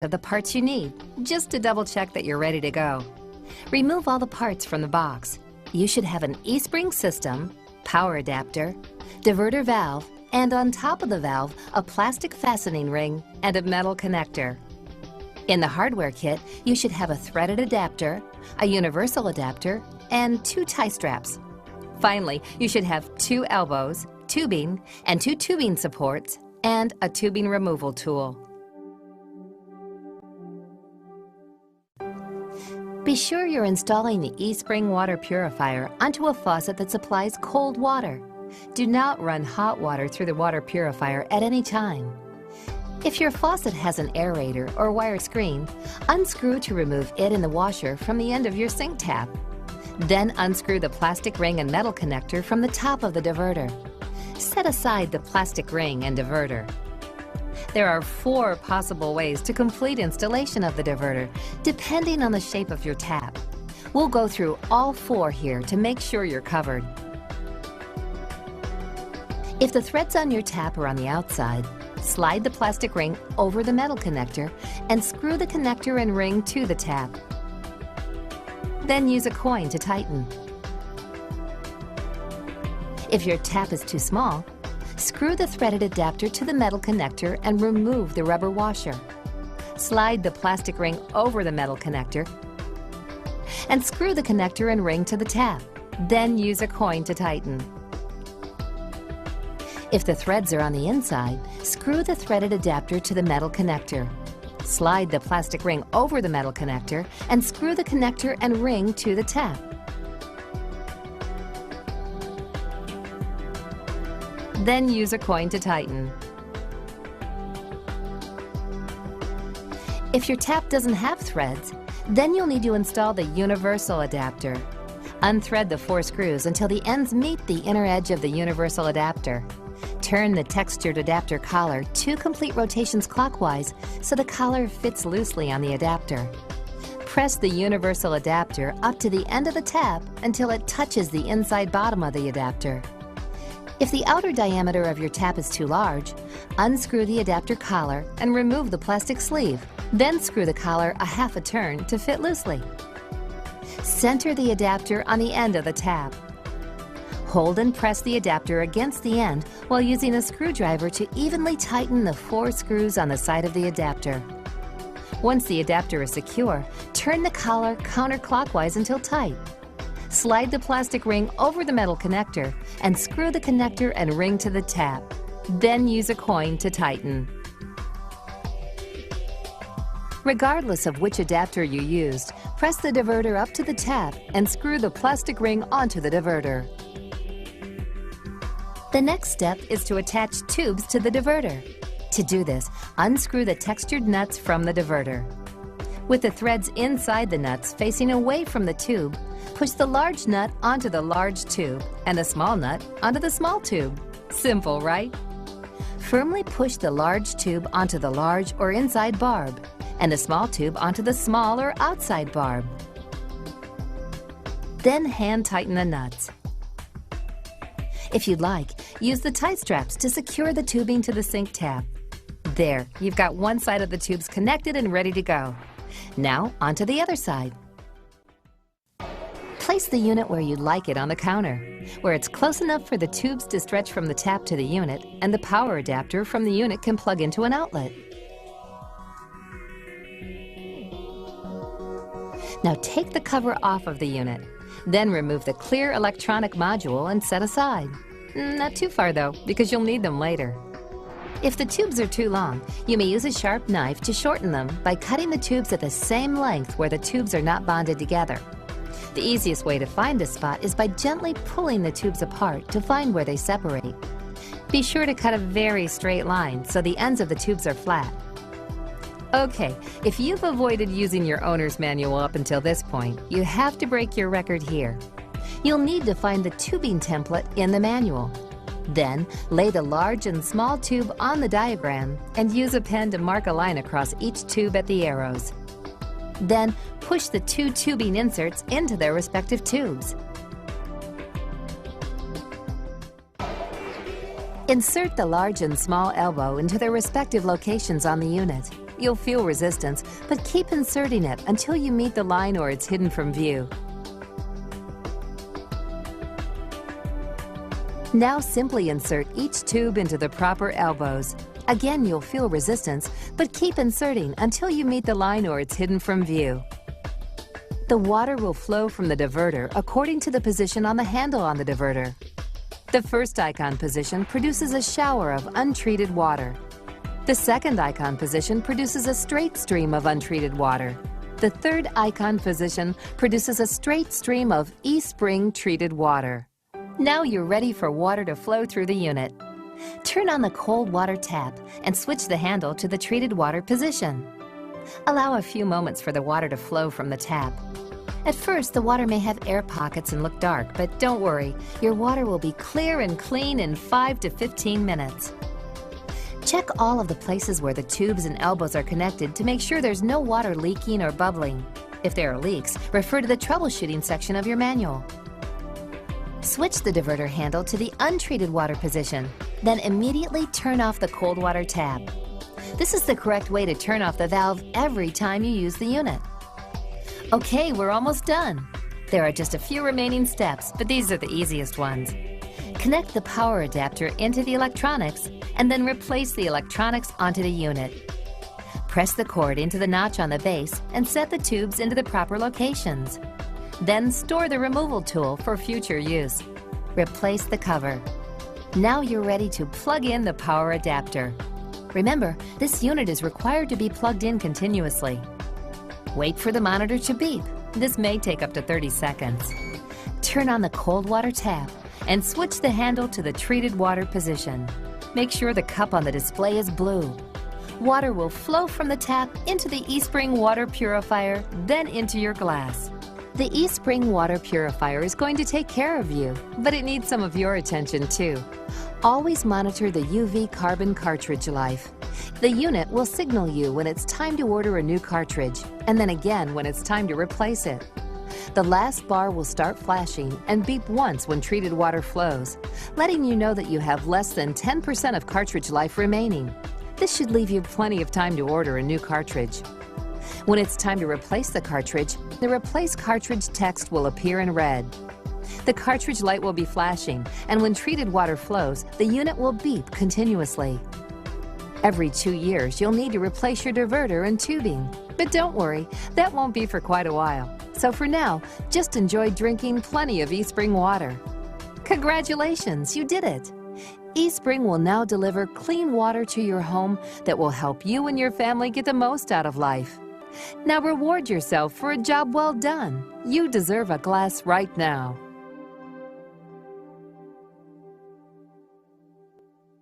of the parts you need, just to double check that you're ready to go. Remove all the parts from the box. You should have an E-spring system, power adapter, diverter valve, and on top of the valve, a plastic fastening ring and a metal connector. In the hardware kit, you should have a threaded adapter, a universal adapter, and 2 tie straps. Finally, you should have 2 elbows, tubing, and 2 tubing supports, and a tubing removal tool. Be sure you're installing the E-spring water purifier onto a faucet that supplies cold water. Do not run hot water through the water purifier at any time. If your faucet has an aerator or wire screen, unscrew to remove it and the washer from the end of your sink tap. Then unscrew the plastic ring and metal connector from the top of the diverter. Set aside the plastic ring and diverter. There are 4 possible ways to complete installation of the diverter, depending on the shape of your tap. We'll go through all 4 here to make sure you're covered. If the threads on your tap are on the outside, slide the plastic ring over the metal connector and screw the connector and ring to the tap. Then use a coin to tighten. If your tap is too small, screw the threaded adapter to the metal connector and remove the rubber washer. Slide the plastic ring over the metal connector and screw the connector and ring to the tap. Then use a coin to tighten. If the threads are on the inside, screw the threaded adapter to the metal connector. Slide the plastic ring over the metal connector and screw the connector and ring to the tap. Then use a coin to tighten. If your tap doesn't have threads, then you'll need to install the universal adapter. Unthread the 4 screws until the ends meet the inner edge of the universal adapter. Turn the textured adapter collar 2 complete rotations clockwise so the collar fits loosely on the adapter. Press the universal adapter up to the end of the tap until it touches the inside bottom of the adapter. If the outer diameter of your tap is too large, unscrew the adapter collar and remove the plastic sleeve. Then screw the collar a half a turn to fit loosely. Center the adapter on the end of the tap. Hold and press the adapter against the end while using a screwdriver to evenly tighten the 4 screws on the side of the adapter. Once the adapter is secure, turn the collar counterclockwise until tight. Slide the plastic ring over the metal connector and screw the connector and ring to the tap. Then use a coin to tighten. Regardless of which adapter you used, press the diverter up to the tap and screw the plastic ring onto the diverter. The next step is to attach tubes to the diverter. To do this, unscrew the textured nuts from the diverter. With the threads inside the nuts facing away from the tube, push the large nut onto the large tube and the small nut onto the small tube. Simple, right? Firmly push the large tube onto the large or inside barb and the small tube onto the small or outside barb. Then hand tighten the nuts. If you'd like, use the tie straps to secure the tubing to the sink tap. There, you've got one side of the tubes connected and ready to go. Now, onto the other side. Place the unit where you'd like it on the counter, where it's close enough for the tubes to stretch from the tap to the unit and the power adapter from the unit can plug into an outlet. Now take the cover off of the unit. Then remove the clear electronic module and set aside. Not too far though, because you'll need them later. If the tubes are too long, you may use a sharp knife to shorten them by cutting the tubes at the same length where the tubes are not bonded together. The easiest way to find this spot is by gently pulling the tubes apart to find where they separate. Be sure to cut a very straight line so the ends of the tubes are flat. Okay, if you've avoided using your owner's manual up until this point, you have to break your record here. You'll need to find the tubing template in the manual. Then, lay the large and small tube on the diagram and use a pen to mark a line across each tube at the arrows. Then, push the 2 tubing inserts into their respective tubes. Insert the large and small elbow into their respective locations on the unit. You'll feel resistance, but keep inserting it until you meet the line or it's hidden from view. Now simply insert each tube into the proper elbows. Again, you'll feel resistance, but keep inserting until you meet the line or it's hidden from view. The water will flow from the diverter according to the position on the handle on the diverter. The first icon position produces a shower of untreated water. The second icon position produces a straight stream of untreated water. The third icon position produces a straight stream of eSpring treated water. Now you're ready for water to flow through the unit. Turn on the cold water tap and switch the handle to the treated water position. Allow a few moments for the water to flow from the tap. At first, the water may have air pockets and look dark, but don't worry, your water will be clear and clean in 5 to 15 minutes. Check all of the places where the tubes and elbows are connected to make sure there's no water leaking or bubbling. If there are leaks, refer to the troubleshooting section of your manual. Switch the diverter handle to the untreated water position, then immediately turn off the cold water tap. This is the correct way to turn off the valve every time you use the unit. Okay, we're almost done. There are just a few remaining steps, but these are the easiest ones. Connect the power adapter into the electronics and then replace the electronics onto the unit. Press the cord into the notch on the base and set the tubes into the proper locations. Then store the removal tool for future use. Replace the cover. Now you're ready to plug in the power adapter. Remember, this unit is required to be plugged in continuously. Wait for the monitor to beep. This may take up to 30 seconds. Turn on the cold water tap and switch the handle to the treated water position. Make sure the cup on the display is blue. Water will flow from the tap into the eSpring water purifier, then into your glass. The eSpring water purifier is going to take care of you, but it needs some of your attention too. Always monitor the UV carbon cartridge life. The unit will signal you when it's time to order a new cartridge, and then again when it's time to replace it. The last bar will start flashing and beep once when treated water flows, letting you know that you have less than 10% of cartridge life remaining. This should leave you plenty of time to order a new cartridge. When it's time to replace the cartridge, the Replace Cartridge text will appear in red. The cartridge light will be flashing, and when treated water flows, the unit will beep continuously. Every 2 years, you'll need to replace your diverter and tubing. But don't worry, that won't be for quite a while. So for now, just enjoy drinking plenty of eSpring water. Congratulations, you did it! eSpring will now deliver clean water to your home that will help you and your family get the most out of life. Now reward yourself for a job well done. You deserve a glass right now.